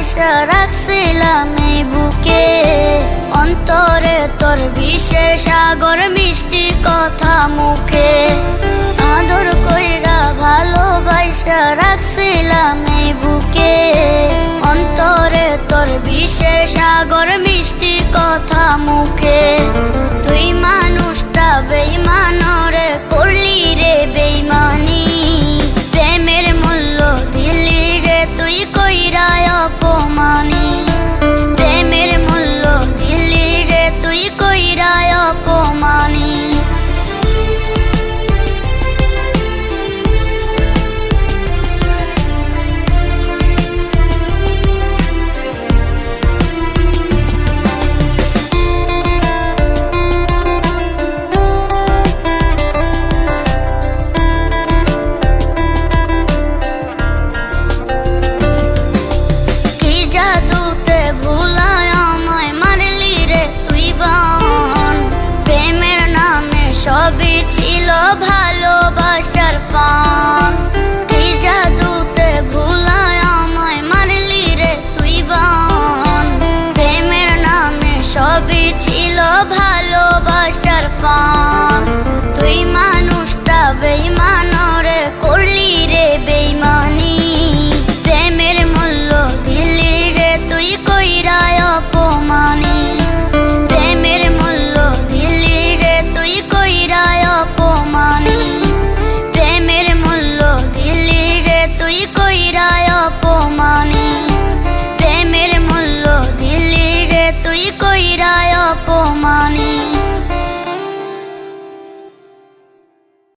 ভালোবাসা রাখছিলাম এই বুকে, অন্তরে তোর বিষের সাগর, মিষ্টি কথা মুখে। আদর কইরা ভালোবাসা রাখছিলাম এই বুকে, অন্তরে তোর বিষের সাগর, মিষ্টি কথা মুখে। তুই মানুষটা বেইমানরে করলি রে বেইমানি, প্রেমের মূল্য দিলি রে তুই কইরা অপমানি, প্রেমের মূল্য দিলি রে তুই কইরা অপমানি। সবই ছিল ভালোবাসার পান, এই জাদুতে ভুলায় আমায় মারলি রে তুই বান। প্রেমের নামে সবই ছিল ভালোবাসার পান, তুই মানুষটা বেইমানরে করলি রে বেইমানি, প্রেমের মূল্য দিলি রে তুই কইরা অপমানি, প্রেমের মূল্য দিলি রে তুই কইরা অপমানি, প্রেমের মূল্য দিলি রে তুই কইরা অপমানি, প্রেমের মূল্য দিলি রে তুই কইরা অপমানি।